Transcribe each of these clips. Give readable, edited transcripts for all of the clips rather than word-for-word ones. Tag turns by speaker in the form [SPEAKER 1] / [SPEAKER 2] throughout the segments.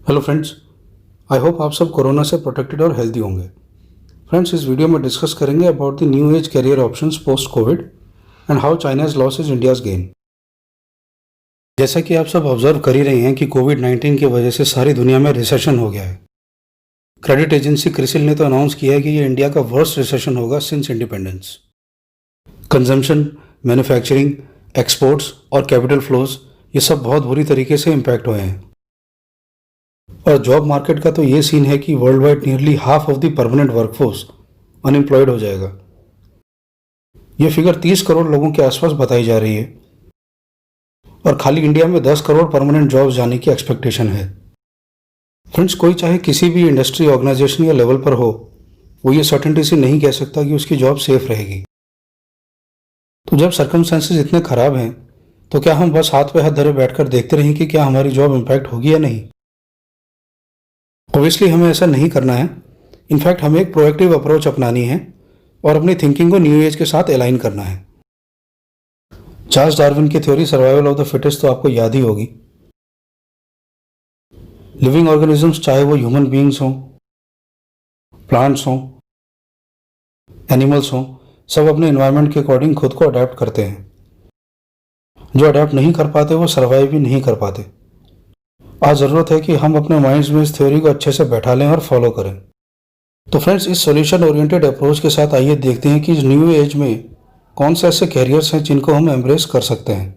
[SPEAKER 1] Hello friends, I hope आप सब corona से प्रोटेक्टेड और हेल्दी होंगे। फ्रेंड्स, इस वीडियो में डिस्कस करेंगे about the new age career options post Covid and how China's loss is India's gain. जैसा कि आप सब ऑब्जर्व कर ही रहे हैं कि कोविड-19 की वजह से सारी दुनिया में रिसेशन हो गया है। क्रेडिट एजेंसी क्रिसिल ने तो अनाउंस किया है कि ये इंडिया का वर्स्ट रिसेशन होगा since independence. Consumption, manufacturing, exports और कैपिटल फ्लोज ये सब बहुत बुरी तरीके से इम्पैक्ट हुए हैं। और जॉब मार्केट का तो ये सीन है कि world wide nearly half of the permanent workforce unemployed हो जाएगा। ये फिगर 30 करोड़ लोगों के आसपास बताई जा रही है और खाली इंडिया में 10 करोड़ परमानेंट जॉब्स जाने की एक्सपेक्टेशन है। फ्रेंड्स, कोई चाहे किसी भी इंडस्ट्री, ऑर्गेनाइजेशन या लेवल पर हो, वो ये सर्टेनिटी से नहीं कह सकता कि उसकी जॉब सेफ रहेगी। तो जब सर्कमस्टेंसेस इतने खराब हैं तो क्या हम बस हाथ पे हाथ धरे बैठकर देखते रहें कि क्या हमारी जॉब इम्पैक्ट होगी या नहीं? ऑब्वियसली हमें ऐसा नहीं करना है। इनफैक्ट हमें एक प्रोएक्टिव अप्रोच अपनानी है और अपनी थिंकिंग को न्यू एज के साथ अलाइन करना है। चार्ल्स डार्विन की theory survival of the fittest तो आपको याद ही होगी। लिविंग ऑर्गेनिजम्स, चाहे वो ह्यूमन बीइंग्स हों, प्लांट्स हों, एनिमल्स हों, सब अपने एनवायरनमेंट के अकॉर्डिंग खुद को अडेप्ट करते हैं। जो अडेप्ट नहीं कर पाते वो सर्वाइव भी नहीं कर पाते। आज ज़रूरत है कि हम अपने माइंड्स में इस थ्योरी को अच्छे से बैठा लें और फॉलो करें। तो फ्रेंड्स, इस सॉल्यूशन ओरिएंटेड अप्रोच के साथ आइए देखते हैं कि इस न्यू एज में कौन से ऐसे कैरियर्स हैं जिनको हम एम्ब्रेस कर सकते हैं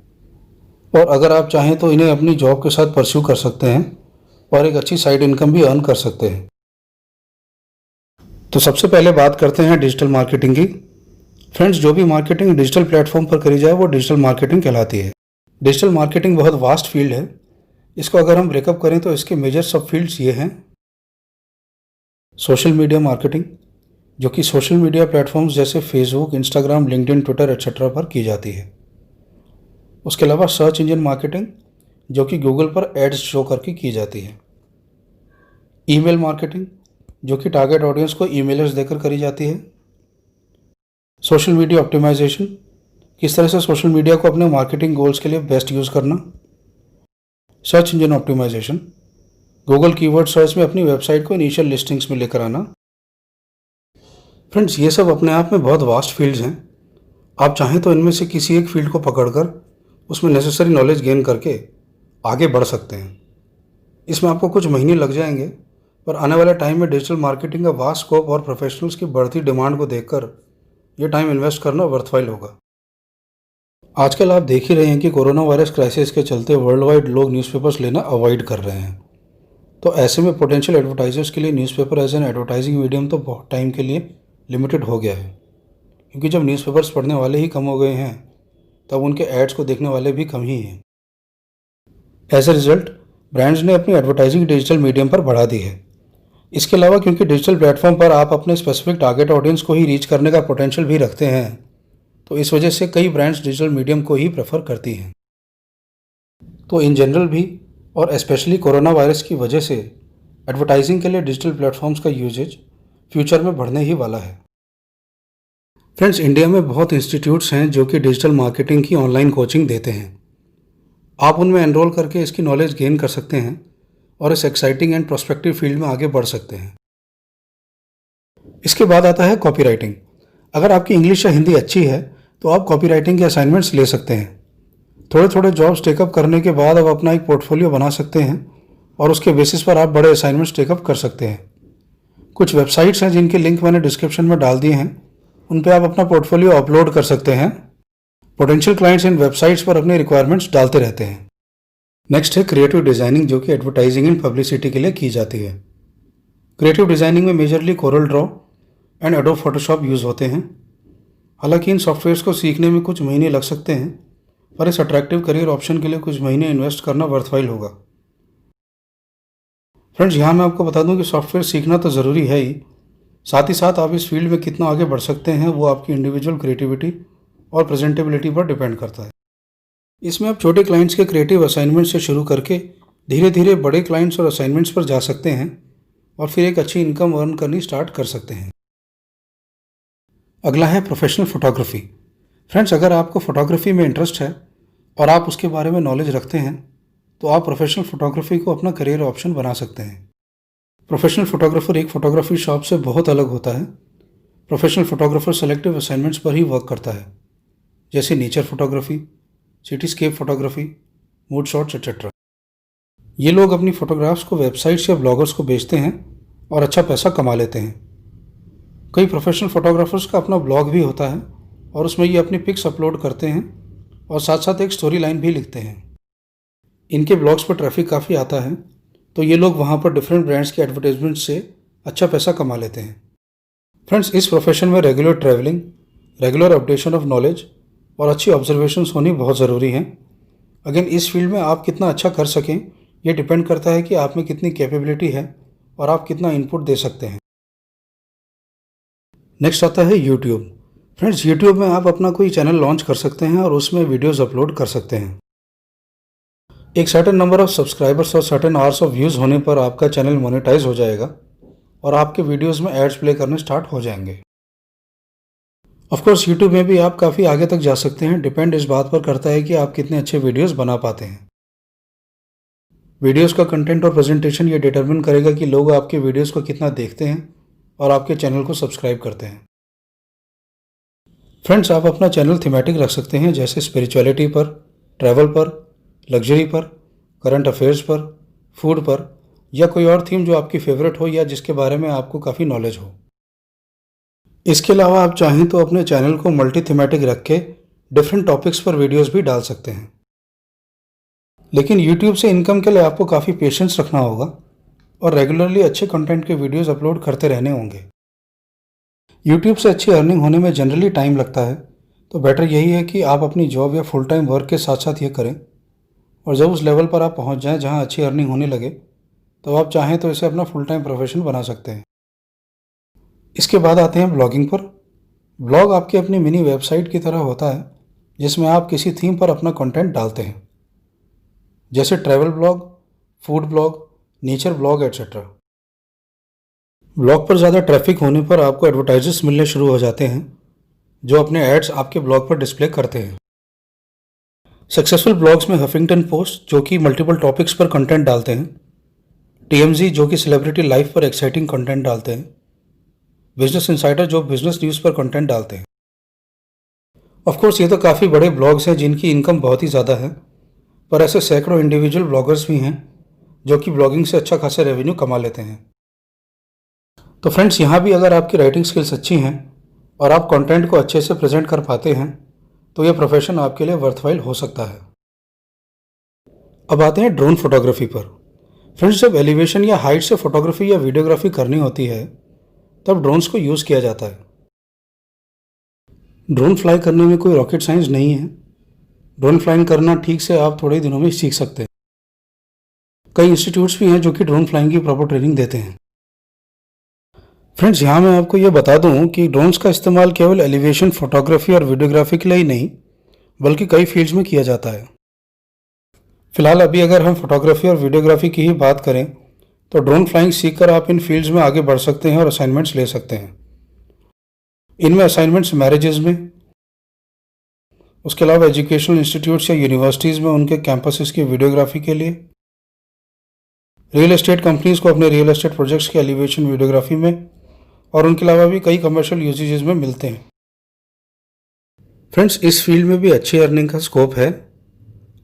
[SPEAKER 1] और अगर आप चाहें तो इन्हें अपनी जॉब के साथ परस्यू कर सकते हैं और एक अच्छी साइड इनकम भी अर्न कर सकते हैं। तो सबसे पहले बात करते हैं डिजिटल मार्केटिंग की। फ्रेंड्स, जो भी मार्केटिंग डिजिटल प्लेटफॉर्म पर करी जाए वो डिजिटल मार्केटिंग कहलाती है। डिजिटल मार्केटिंग बहुत वास्ट फील्ड है। इसको अगर हम ब्रेकअप करें तो इसके मेजर सब फील्ड्स ये हैं। सोशल मीडिया मार्केटिंग, जो कि सोशल मीडिया प्लेटफॉर्म्स जैसे Facebook, Instagram, LinkedIn, Twitter etcetera पर की जाती है। उसके अलावा सर्च इंजन मार्केटिंग, जो कि गूगल पर एड्स शो करके की जाती है। ईमेल मार्केटिंग, जो कि टारगेट ऑडियंस को ईमेलर्स देकर करी जाती है। सोशल मीडिया ऑप्टिमाइजेशन, किस तरह से सोशल मीडिया को अपने मार्केटिंग गोल्स के लिए बेस्ट यूज़ करना। Search engine optimisation, Google keyword search में अपनी वेबसाइट को इनिशियल लिस्टिंग्स में लेकर आना। फ्रेंड्स, ये सब अपने आप में बहुत वास्ट फील्ड्स हैं। आप चाहें तो इनमें से किसी एक फील्ड को पकड़कर उसमें नेसेसरी नॉलेज गेन करके आगे बढ़ सकते हैं। इसमें आपको कुछ महीने लग जाएंगे, पर आने वाले टाइम में डिजिटल मार्केटिंग का वास्ट स्कोप और प्रोफेशनल्स की बढ़ती डिमांड को देखकर ये टाइम इन्वेस्ट करना वर्थवाइल होगा। आजकल आप देख ही रहे हैं कि कोरोना वायरस क्राइसिस के चलते वर्ल्ड वाइड लोग न्यूज़पेपर्स लेना अवॉइड कर रहे हैं। तो ऐसे में पोटेंशियल एडवर्टाइजर्स के लिए newspaper as an advertising medium तो बहुत टाइम के लिए लिमिटेड हो गया है, क्योंकि जब न्यूज़पेपर्स पढ़ने वाले ही कम हो गए हैं तब उनके एड्स को देखने वाले भी कम ही हैं। एज ए रिजल्ट ब्रांड्स ने अपनी एडवर्टाइजिंग डिजिटल मीडियम पर बढ़ा दी है। इसके अलावा क्योंकि डिजिटल प्लेटफॉर्म पर आप अपने स्पेसिफिक टारगेट ऑडियंस को ही रीच करने का पोटेंशियल भी रखते हैं, तो इस वजह से कई ब्रांड्स डिजिटल मीडियम को ही प्रेफर करती हैं। तो इन जनरल भी और स्पेशली कोरोना वायरस की वजह से एडवर्टाइजिंग के लिए डिजिटल प्लेटफॉर्म्स का यूजेज फ्यूचर में बढ़ने ही वाला है। फ्रेंड्स, इंडिया में बहुत इंस्टीट्यूट्स हैं जो कि डिजिटल मार्केटिंग की ऑनलाइन कोचिंग देते हैं। आप उनमें एनरोल करके इसकी नॉलेज गेन कर सकते हैं और इस एक्साइटिंग एंड प्रोस्पेक्टिव फील्ड में आगे बढ़ सकते हैं। इसके बाद आता है कॉपी राइटिंग। अगर आपकी इंग्लिश या हिंदी अच्छी है तो आप कॉपी राइटिंग के असाइनमेंट्स ले सकते हैं। थोड़े थोड़े जॉब्स टेकअप करने के बाद आप अपना एक पोर्टफोलियो बना सकते हैं और उसके बेसिस पर आप बड़े असाइनमेंट्स टेकअप कर सकते हैं। कुछ वेबसाइट्स हैं जिनके लिंक मैंने डिस्क्रिप्शन में डाल दिए हैं, उन पे आप अपना पोर्टफोलियो अपलोड कर सकते हैं। पोटेंशियल क्लाइंट्स इन वेबसाइट्स पर अपनी रिक्वायरमेंट्स डालते रहते हैं। नेक्स्ट है क्रिएटिव डिज़ाइनिंग, जो कि एडवर्टाइजिंग एंड पब्लिसिटी के लिए की जाती है। क्रिएटिव डिज़ाइनिंग में majorly Corel Draw and adobe Photoshop use होते हैं। हालांकि इन सॉफ्टवेयर्स को सीखने में कुछ महीने लग सकते हैं, पर इस अट्रैक्टिव करियर ऑप्शन के लिए कुछ महीने इन्वेस्ट करना वर्थवाइल होगा। फ्रेंड्स, यहाँ मैं आपको बता दूं कि सॉफ्टवेयर सीखना तो ज़रूरी है ही, साथ ही साथ आप इस फील्ड में कितना आगे बढ़ सकते हैं वो आपकी इंडिविजुअल क्रिएटिविटी और प्रेजेंटेबिलिटी पर डिपेंड करता है। इसमें आप छोटे क्लाइंट्स के क्रिएटिव असाइनमेंट से शुरू करके धीरे धीरे बड़े क्लाइंट्स और असाइनमेंट्स पर जा सकते हैं और फिर एक अच्छी इनकम अर्न करनी स्टार्ट कर सकते हैं। अगला है प्रोफेशनल फोटोग्राफी। फ्रेंड्स, अगर आपको फोटोग्राफी में इंटरेस्ट है और आप उसके बारे में नॉलेज रखते हैं तो आप प्रोफेशनल फ़ोटोग्राफी को अपना करियर ऑप्शन बना सकते हैं। प्रोफेशनल फ़ोटोग्राफर एक फ़ोटोग्राफी शॉप से बहुत अलग होता है। प्रोफेशनल फ़ोटोग्राफर सेलेक्टिव असाइनमेंट्स पर ही वर्क करता है, जैसे nature photography, cityscape photography, mood shots etcetera. ये लोग अपनी फ़ोटोग्राफ्स को वेबसाइट्स या ब्लॉगर्स को बेचते हैं और अच्छा पैसा कमा लेते हैं। कई प्रोफेशनल फ़ोटोग्राफर्स का अपना ब्लॉग भी होता है और उसमें ये अपनी पिक्स अपलोड करते हैं और साथ साथ एक स्टोरी लाइन भी लिखते हैं। इनके ब्लॉग्स पर ट्रैफिक काफ़ी आता है, तो ये लोग वहाँ पर डिफरेंट ब्रांड्स के एडवर्टाइजमेंट से अच्छा पैसा कमा लेते हैं। फ्रेंड्स, इस प्रोफेशन में regular travelling, regular updation of knowledge और अच्छी ऑब्जर्वेशंस होनी बहुत ज़रूरी हैं। अगेन, इस फील्ड में आप कितना अच्छा कर सकें ये डिपेंड करता है कि आप में कितनी कैपेबिलिटी है और आप कितना इनपुट दे सकते हैं। नेक्स्ट आता है यूट्यूब। फ्रेंड्स, यूट्यूब में आप अपना कोई चैनल लॉन्च कर सकते हैं और उसमें वीडियोस अपलोड कर सकते हैं। एक सर्टेन नंबर ऑफ सब्सक्राइबर्स और सर्टेन आवर्स ऑफ व्यूज़ होने पर आपका चैनल मोनेटाइज हो जाएगा और आपके वीडियोस में एड्स प्ले करने स्टार्ट हो जाएंगे। ऑफ कोर्स यूट्यूब में भी आप काफ़ी आगे तक जा सकते हैं। डिपेंड इस बात पर करता है कि आप कितने अच्छे वीडियोस बना पाते हैं। वीडियोस का कंटेंट और प्रेजेंटेशन ये डिटरमिन करेगा कि लोग आपके वीडियोस को कितना देखते हैं और आपके चैनल को सब्सक्राइब करते हैं। फ्रेंड्स, आप अपना चैनल थीमेटिक रख सकते हैं, जैसे स्पिरिचुअलिटी पर, ट्रैवल पर, लग्जरी पर, करंट अफेयर्स पर, फूड पर, या कोई और थीम जो आपकी फेवरेट हो या जिसके बारे में आपको काफ़ी नॉलेज हो। इसके अलावा आप चाहें तो अपने चैनल को मल्टी थीमेटिक रख के डिफरेंट टॉपिक्स पर वीडियोस भी डाल सकते हैं। लेकिन यूट्यूब से इनकम के लिए आपको काफ़ी पेशेंस रखना होगा और रेगुलरली अच्छे कंटेंट के वीडियोस अपलोड करते रहने होंगे। यूट्यूब से अच्छी अर्निंग होने में जनरली टाइम लगता है, तो बेटर यही है कि आप अपनी जॉब या फुल टाइम वर्क के साथ साथ ये करें, और जब उस लेवल पर आप पहुंच जाएं जहां अच्छी अर्निंग होने लगे, तो आप चाहें तो इसे अपना फुल टाइम प्रोफेशन बना सकते हैं। इसके बाद आते हैं ब्लॉगिंग पर। ब्लॉग आपकी अपनी मिनी वेबसाइट की तरह होता है, जिसमें आप किसी थीम पर अपना कंटेंट डालते हैं, जैसे travel blog, food blog, nature blog etcetera. Blog पर ज़्यादा ट्रैफिक होने पर आपको एडवर्टाइजर्स मिलने शुरू हो जाते हैं, जो अपने एड्स आपके ब्लॉग पर डिस्प्ले करते हैं। सक्सेसफुल ब्लॉग्स में हफिंगटन पोस्ट, जो कि मल्टीपल टॉपिक्स पर कंटेंट डालते हैं, TMZ, जो कि सेलिब्रिटी लाइफ पर एक्साइटिंग कंटेंट डालते हैं, बिजनेस इंसाइडर, जो बिजनेस न्यूज़ पर कंटेंट डालते हैं। ऑफकोर्स ये तो काफ़ी बड़े ब्लॉग्स हैं जिनकी इनकम बहुत ही ज़्यादा है, पर ऐसे सैकड़ों इंडिविजुअल ब्लॉगर्स भी हैं जो कि ब्लॉगिंग से अच्छा खासा रेवेन्यू कमा लेते हैं। तो फ्रेंड्स, यहाँ भी अगर आपकी राइटिंग स्किल्स अच्छी हैं और आप कंटेंट को अच्छे से प्रेजेंट कर पाते हैं, तो यह प्रोफेशन आपके लिए वर्थवाइल हो सकता है। अब आते हैं ड्रोन फोटोग्राफी पर। फ्रेंड्स, जब एलिवेशन या हाइट से फोटोग्राफी या वीडियोग्राफी करनी होती है, तब ड्रोन्स को यूज़ किया जाता है। ड्रोन फ्लाई करने में कोई रॉकेट साइंस नहीं है। ड्रोन फ्लाइंग करना ठीक से आप थोड़े ही दिनों में सीख सकते हैं। कई इंस्टीट्यूट्स भी हैं जो कि ड्रोन फ्लाइंग की प्रॉपर ट्रेनिंग देते हैं। फ्रेंड्स, यहाँ मैं आपको ये बता दूँ कि ड्रोन्स का इस्तेमाल केवल एलिवेशन फोटोग्राफी और वीडियोग्राफी के लिए ही नहीं, बल्कि कई फील्ड्स में किया जाता है। फिलहाल अभी अगर हम फोटोग्राफी और वीडियोग्राफी की ही बात करें, तो ड्रोन फ्लाइंग सीखकर आप इन फील्ड्स में आगे बढ़ सकते हैं और असाइनमेंट्स ले सकते हैं। इनमें असाइनमेंट्स मैरिजेज में, उसके अलावा एजुकेशनल इंस्टीट्यूट्स या यूनिवर्सिटीज़ में उनके कैंपसेस की वीडियोग्राफी के लिए, रियल एस्टेट कंपनीज़ को अपने रियल एस्टेट प्रोजेक्ट्स के एलिवेशन वीडियोग्राफी में, और उनके अलावा भी कई कमर्शियल यूजेजेस में मिलते हैं। फ्रेंड्स, इस फील्ड में भी अच्छी अर्निंग का स्कोप है।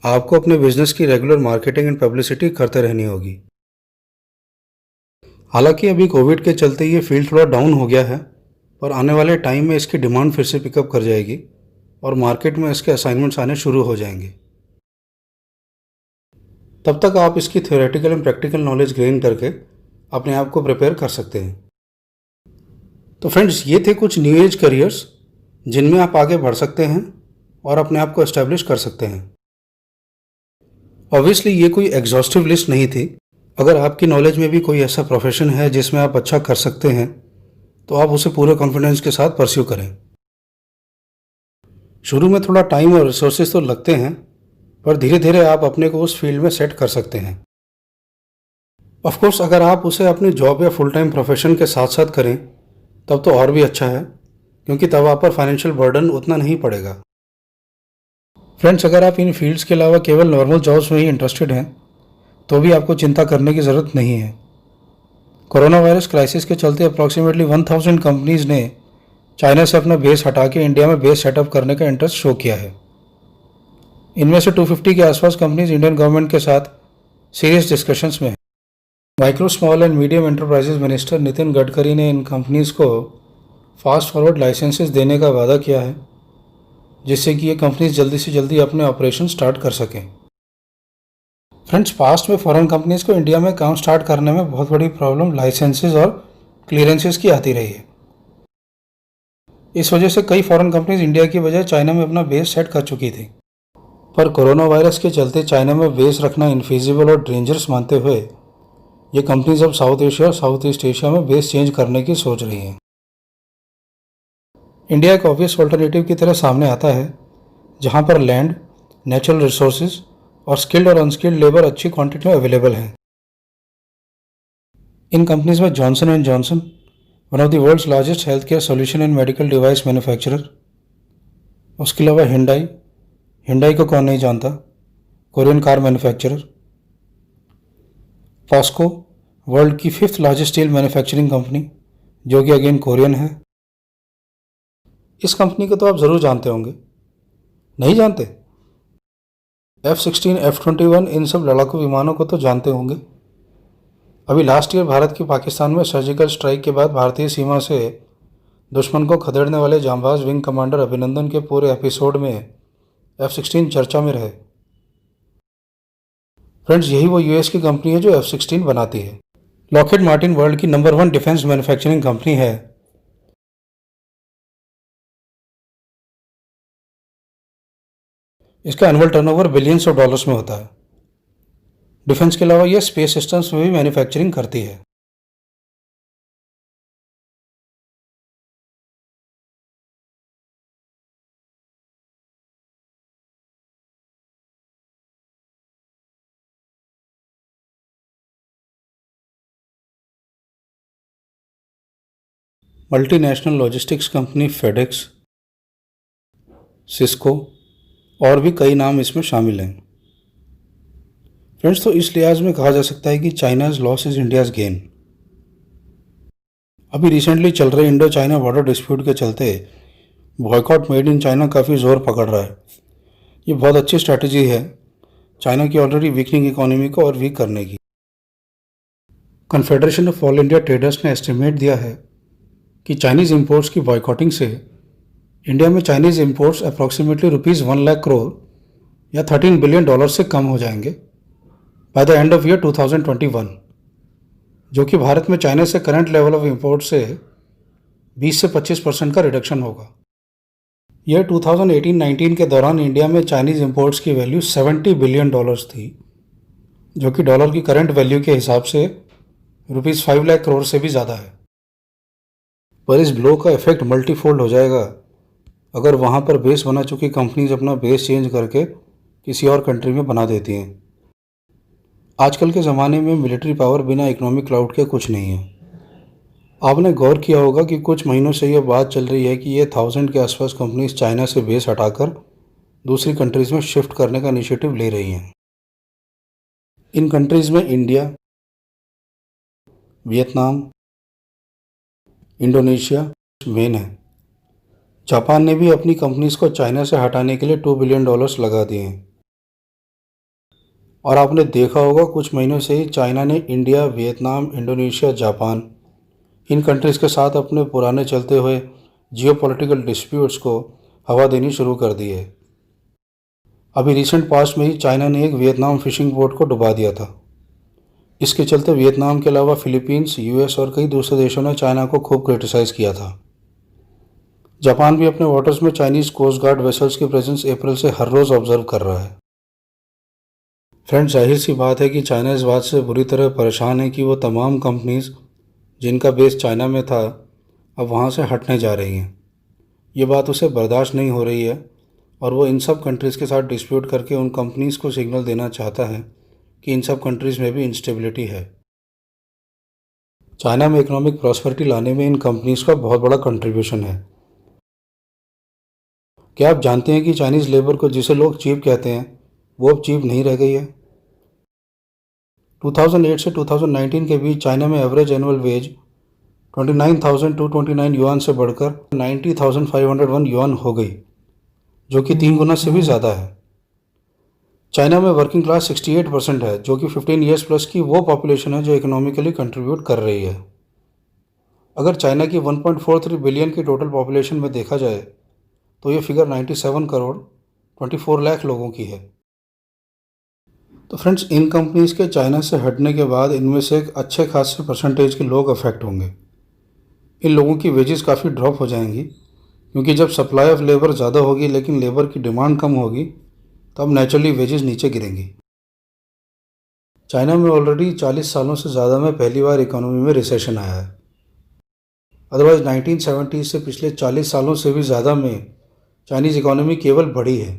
[SPEAKER 1] आपको अपने बिजनेस की रेगुलर मार्केटिंग एंड पब्लिसिटी करते रहनी होगी। हालांकि अभी कोविड के चलते ये फील्ड थोड़ा डाउन हो गया है, पर आने वाले टाइम में इसकी डिमांड फिर से पिकअप कर जाएगी और मार्केट में इसके असाइनमेंट्स आने शुरू हो जाएंगे। तब तक आप इसकी theoretical and practical knowledge gain करके अपने आप को प्रिपेयर कर सकते हैं। तो फ्रेंड्स, ये थे कुछ न्यू एज करियर्स जिनमें आप आगे बढ़ सकते हैं और अपने आप को एस्टेब्लिश कर सकते हैं। ऑब्वियसली ये कोई एग्जॉस्टिव लिस्ट नहीं थी। अगर आपकी नॉलेज में भी कोई ऐसा प्रोफेशन है जिसमें आप अच्छा कर सकते हैं, तो आप उसे पूरे कॉन्फिडेंस के साथ परस्यू करें। शुरू में थोड़ा टाइम और रिसोर्सेज तो लगते हैं, पर धीरे धीरे आप अपने को उस फील्ड में सेट कर सकते हैं। ऑफ कोर्स अगर आप उसे अपनी जॉब या फुल टाइम प्रोफेशन के साथ साथ करें, तब तो और भी अच्छा है, क्योंकि तब आप पर फाइनेंशियल बर्डन उतना नहीं पड़ेगा। फ्रेंड्स, अगर आप इन फील्ड्स के अलावा केवल नॉर्मल जॉब्स में ही इंटरेस्टेड हैं, तो भी आपको चिंता करने की ज़रूरत नहीं है। कोरोना वायरस क्राइसिस के चलते अप्रॉक्सीमेटली 1000 कंपनीज़ ने चाइना से अपना बेस हटा के इंडिया में बेस सेटअप करने का इंटरेस्ट शो किया है। इनमें से 250 के आसपास कंपनीज इंडियन गवर्नमेंट के साथ सीरियस डिस्कशंस में हैं। Micro small and medium enterprises minister Nitin Gadkari ने इन कंपनीज को फास्ट फॉरवर्ड लाइसेंसेस देने का वादा किया है, जिससे कि ये कंपनीज जल्दी से जल्दी अपने ऑपरेशन स्टार्ट कर सकें। फ्रेंड्स, पास्ट में फॉरेन कंपनीज को इंडिया में काम स्टार्ट करने में बहुत बड़ी प्रॉब्लम लाइसेंसेस और क्लियरेंसेस की आती रही है। इस वजह से कई फॉरेन कंपनीज इंडिया की बजाय चाइना में अपना बेस सेट कर चुकी थी। पर कोरोना वायरस के चलते चाइना में बेस रखना इनफीजिबल और डेंजरस मानते हुए ये कंपनीज अब साउथ एशिया और साउथ ईस्ट एशिया में बेस चेंज करने की सोच रही हैं। इंडिया एक ऑब्वियस ऑल्टरनेटिव की तरह सामने आता है, जहां पर लैंड, नेचुरल रिसोर्सेज और स्किल्ड और अनस्किल्ड लेबर अच्छी क्वांटिटी में अवेलेबल है। इन कंपनीज में Johnson and Johnson, one of the world's largest health care solution and medical device manufacturer, उसके अलावा हिंडाई, हिंडाई को कौन नहीं जानता, Korean car manufacturer, POSCO, world की 5th largest steel manufacturing company, जो कि अगेन कोरियन है। इस कंपनी को तो आप ज़रूर जानते होंगे, नहीं जानते? F-16, F-21 इन सब लड़ाकू विमानों को तो जानते होंगे। अभी लास्ट ईयर भारत की पाकिस्तान में सर्जिकल स्ट्राइक के बाद भारतीय सीमा से दुश्मन को खदेड़ने वाले जांबाज विंग कमांडर अभिनंदन के पूरे एपिसोड में F-16 चर्चा में रहे। फ्रेंड्स, यही वो यूएस की कंपनी है जो F-16 बनाती है। लॉकहीड मार्टिन वर्ल्ड की नंबर 1 डिफेंस मैन्युफैक्चरिंग कंपनी है। इसका annual turnover billions of dollars में होता है। डिफेंस के अलावा यह स्पेस सिस्टम्स में भी मैन्युफैक्चरिंग करती है। Multinational logistics company FedEx, Cisco और भी कई नाम इसमें शामिल हैं। फ्रेंड्स, तो इस लिहाज में कहा जा सकता है कि China's loss is India's gain. अभी रिसेंटली चल रहे इंडो चाइना बॉर्डर डिस्प्यूट के चलते बॉयकॉट मेड इन चाइना काफ़ी जोर पकड़ रहा है। ये बहुत अच्छी स्ट्रैटेजी है चाइना की ऑलरेडी वीकनिंग इकोनॉमी को और वीक करने की। Confederation of all India traders ने एस्टिमेट दिया है कि चाइनीज़ इंपोर्ट्स की बॉयकॉटिंग से इंडिया में चाइनीज़ इंपोर्ट्स अप्रॉक्सीमेटली ₹1,00,000 करोड़ या $13 बिलियन से कम हो जाएंगे by the end of year 2021, जो कि भारत में चाइना से करंट लेवल ऑफ इंपोर्ट से 20 से 25% का रिडक्शन होगा। ईयर 2018-19 के दौरान इंडिया में चाइनीज़ इंपोर्ट्स की वैल्यू $70 बिलियन थी, जो कि डॉलर की करंट वैल्यू के हिसाब से ₹5,00,000 करोड़ से भी ज़्यादा है। पर इस ब्लो का इफेक्ट मल्टीफोल्ड हो जाएगा अगर वहाँ पर बेस बना चुकी कंपनीज अपना बेस चेंज करके किसी और कंट्री में बना देती हैं। आजकल के ज़माने में मिलिट्री पावर बिना इकोनॉमिक क्लाउड के कुछ नहीं है। आपने गौर किया होगा कि कुछ महीनों से यह बात चल रही है कि ये 1000 के आसपास कंपनीज चाइना से बेस हटाकर दूसरी कंट्रीज़ में शिफ्ट करने का इनिशिएटिव ले रही हैं। इन कंट्रीज़ में इंडिया, वियतनाम, इंडोनेशिया मेन है। जापान ने भी अपनी कंपनीज को चाइना से हटाने के लिए $2 बिलियन लगा दिए हैं। और आपने देखा होगा कुछ महीनों से ही चाइना ने इंडिया, वियतनाम, इंडोनेशिया, जापान इन कंट्रीज़ के साथ अपने पुराने चलते हुए जियोपॉलिटिकल डिस्प्यूट्स को हवा देनी शुरू कर दी है। अभी रिसेंट पास्ट में ही चाइना ने एक वियतनाम फिशिंग बोट को डुबा दिया था। इसके चलते वियतनाम के अलावा फिलीपींस, यूएस और कई दूसरे देशों ने चाइना को खूब क्रिटिसाइज़ किया था। जापान भी अपने वाटर्स में चाइनीज़ कोस्ट गार्ड वेसल्स की प्रेजेंस अप्रैल से हर रोज़ ऑब्जर्व कर रहा है। फ्रेंड्स, जाहिर सी बात है कि चाइना इस बात से बुरी तरह परेशान है कि वो तमाम कंपनीज जिनका बेस चाइना में था अब वहाँ से हटने जा रही हैं। ये बात उसे बर्दाश्त नहीं हो रही है और वो इन सब कंट्रीज़ के साथ डिस्प्यूट करके उन कंपनीज़ को सिग्नल देना चाहता है कि इन सब कंट्रीज़ में भी इंस्टेबिलिटी है। चाइना में इकोनॉमिक प्रॉस्पेरिटी लाने में इन कंपनीज़ का बहुत बड़ा कंट्रीब्यूशन है। क्या आप जानते हैं कि चाइनीज़ लेबर को जिसे लोग चीप कहते हैं वो अब चीप नहीं रह गई है? 2008 से 2019 के बीच चाइना में एवरेज एनुअल वेज 29,229 युआन से बढ़कर 90,501 युआन हो गई, जो कि 3 गुना से भी ज़्यादा है। चाइना में वर्किंग क्लास 68% है, जो कि 15 ईयर्स प्लस की वो पॉपुलेशन है जो इकोनॉमिकली कंट्रीब्यूट कर रही है। अगर चाइना की 1.43 बिलियन की टोटल पॉपुलेशन में देखा जाए तो ये फिगर 97 करोड़ 24 लाख लोगों की है। तो फ्रेंड्स, इन कंपनीज़ के चाइना से हटने के बाद इनमें से एक अच्छे खासे परसेंटेज के लोग अफेक्ट होंगे। इन लोगों की वेजेस काफ़ी ड्रॉप हो जाएंगी, क्योंकि जब सप्लाई ऑफ लेबर ज़्यादा होगी लेकिन लेबर की डिमांड कम होगी तब नेचुरली वेजेस नीचे गिरेंगी। चाइना में ऑलरेडी 40 सालों से ज़्यादा में पहली बार इकोनॉमी में रिसेशन आया है। अदरवाइज 1970 से पिछले 40 सालों से भी ज़्यादा में चाइनीज़ इकोनॉमी केवल बढ़ी है।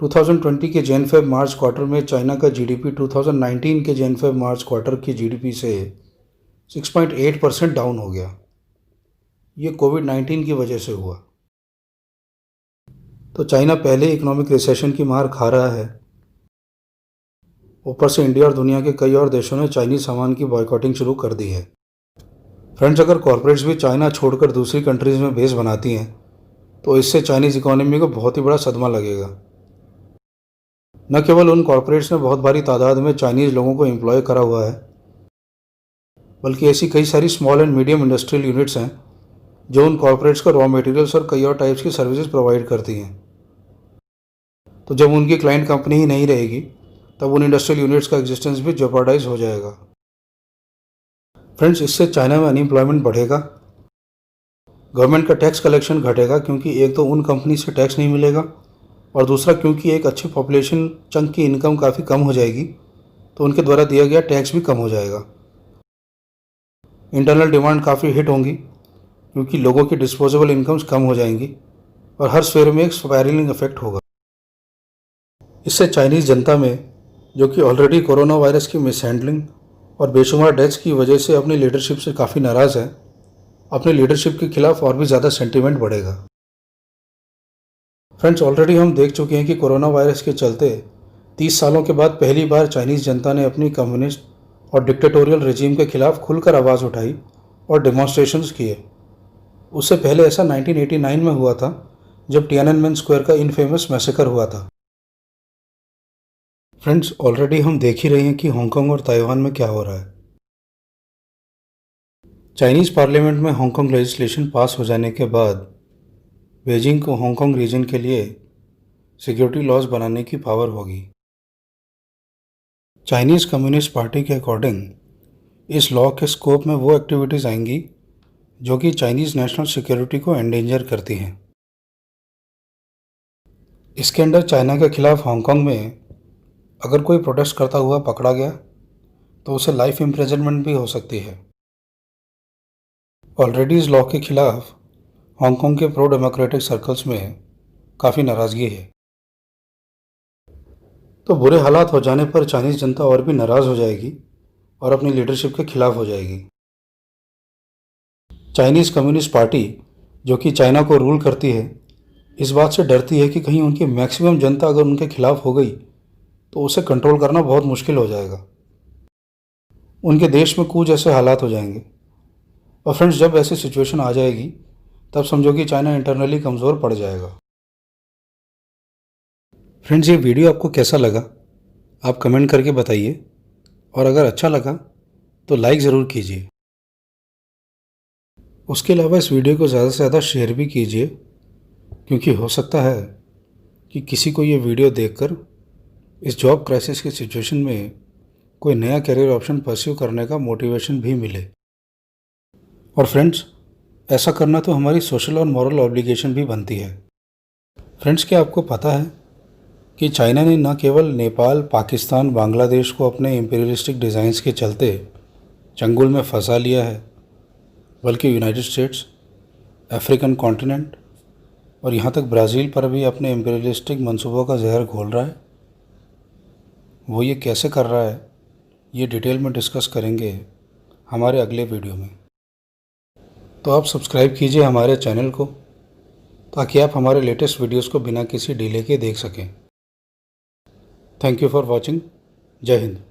[SPEAKER 1] 2020 के जैन-फेब मार्च क्वार्टर में चाइना का जीडीपी 2019 के जैन-फेब मार्च क्वार्टर की जीडीपी से 6.8% डाउन हो गया। ये कोविड-19 की वजह से हुआ। तो चाइना पहले इकोनॉमिक रिसेशन की मार खा रहा है। ऊपर से इंडिया और दुनिया के कई और देशों ने चाइनीज सामान की बॉयकॉटिंग शुरू कर दी है। फ्रेंड्स, अगर कॉर्पोरेट्स भी चाइना छोड़कर दूसरी कंट्रीज़ में बेस बनाती हैं तो इससे चाइनीज़ इकोनॉमी को बहुत ही बड़ा सदमा लगेगा। न केवल उन कॉर्पोरेट्स ने बहुत भारी तादाद में चाइनीज़ लोगों को एम्प्लॉय करा हुआ है, बल्कि ऐसी कई सारी small and medium industrial units हैं जो उन कॉर्पोरेट्स को रॉ मटेरियल्स और कई और टाइप्स की सर्विसेज प्रोवाइड करती हैं। तो जब उनकी क्लाइंट कंपनी ही नहीं रहेगी तब उन इंडस्ट्रियल यूनिट्स का एग्जिस्टेंस भी जेपरडाइज हो जाएगा। फ्रेंड्स, इससे चाइना में अनएम्प्लॉयमेंट बढ़ेगा, गवर्नमेंट का टैक्स कलेक्शन घटेगा, क्योंकि एक तो उन कंपनी से टैक्स नहीं मिलेगा और दूसरा क्योंकि एक अच्छी पॉपुलेशन चंक की इनकम काफ़ी कम हो जाएगी तो उनके द्वारा दिया गया टैक्स भी कम हो जाएगा। इंटरनल डिमांड काफ़ी हिट होंगी क्योंकि लोगों की डिस्पोजेबल इनकम्स कम हो जाएंगी और हर स्फेयर में एक स्पायरलिंग इफेक्ट होगा। इससे चाइनीज़ जनता में, जो कि ऑलरेडी कोरोना वायरस की मिसहैंडलिंग और बेशुमार डेथ्स की वजह से अपनी लीडरशिप से काफ़ी नाराज़ है, अपनी लीडरशिप के खिलाफ और भी ज़्यादा सेंटिमेंट बढ़ेगा। फ्रेंड्स, ऑलरेडी हम देख चुके हैं कि कोरोना वायरस के चलते 30 सालों के बाद पहली बार चाइनीज़ जनता ने अपनी कम्युनिस्ट और डिक्टेटोरियल रेजिम के खिलाफ खुलकर आवाज़ उठाई और डेमोन्स्ट्रेशंस किए। उससे पहले ऐसा 1989 में हुआ था जब टियाननमेन स्क्वायर का इनफेमस मैसेकर हुआ था। फ्रेंड्स, ऑलरेडी हम देख ही रहे हैं कि हांगकांग और ताइवान में क्या हो रहा है। चाइनीज़ पार्लियामेंट में हांगकांग लेजिस्लेशन पास हो जाने के बाद बीजिंग को हांगकांग रीजन के लिए सिक्योरिटी लॉज बनाने की पावर होगी। चाइनीज़ कम्युनिस्ट पार्टी के अकॉर्डिंग इस लॉ के स्कोप में वो एक्टिविटीज़ आएंगी जो कि चाइनीज़ नेशनल सिक्योरिटी को एंडेंजर करती हैं। इसके अंडर चाइना के खिलाफ हांगकांग में अगर कोई प्रोटेस्ट करता हुआ पकड़ा गया तो उसे लाइफ इम्प्रिजनमेंट भी हो सकती है। ऑलरेडी इस लॉ के खिलाफ हांगकांग के प्रो डेमोक्रेटिक सर्कल्स में काफ़ी नाराज़गी है। तो बुरे हालात हो जाने पर चाइनीज़ जनता और भी नाराज़ हो जाएगी और अपनी लीडरशिप के खिलाफ हो जाएगी। चाइनीज़ कम्युनिस्ट पार्टी, जो कि चाइना को रूल करती है, इस बात से डरती है कि कहीं उनकी मैक्सिमम जनता अगर उनके खिलाफ हो गई तो उसे कंट्रोल करना बहुत मुश्किल हो जाएगा। उनके देश में कुछ ऐसे हालात हो जाएंगे। और फ्रेंड्स, जब ऐसी सिचुएशन आ जाएगी तब समझो कि चाइना इंटरनली कमज़ोर पड़ जाएगा। फ्रेंड्स, ये वीडियो आपको कैसा लगा आप कमेंट करके बताइए, और अगर अच्छा लगा तो लाइक ज़रूर कीजिए। उसके अलावा इस वीडियो को ज़्यादा से ज़्यादा शेयर भी कीजिए, क्योंकि हो सकता है कि किसी को ये वीडियो देखकर इस जॉब क्राइसिस की सिचुएशन में कोई नया करियर ऑप्शन परस्यू करने का मोटिवेशन भी मिले। और फ्रेंड्स, ऐसा करना तो हमारी सोशल और मॉरल ऑब्लिगेशन भी बनती है। फ्रेंड्स, क्या आपको पता है कि चाइना ने न केवल नेपाल, पाकिस्तान, बांग्लादेश को अपने इम्पीरियलिस्टिक डिज़ाइंस के चलते चंगुल में फंसा लिया है, बल्कि यूनाइटेड स्टेट्स, अफ्रीकन कॉन्टिनेंट और यहाँ तक ब्राज़ील पर भी अपने इम्पीरियलिस्टिक मंसूबों का जहर घोल रहा है। वो ये कैसे कर रहा है, ये डिटेल में डिस्कस करेंगे हमारे अगले वीडियो में। तो आप सब्सक्राइब कीजिए हमारे चैनल को, ताकि आप हमारे लेटेस्ट वीडियोस को बिना किसी डिले के देख सकें। Thank you for watching. जय हिंद।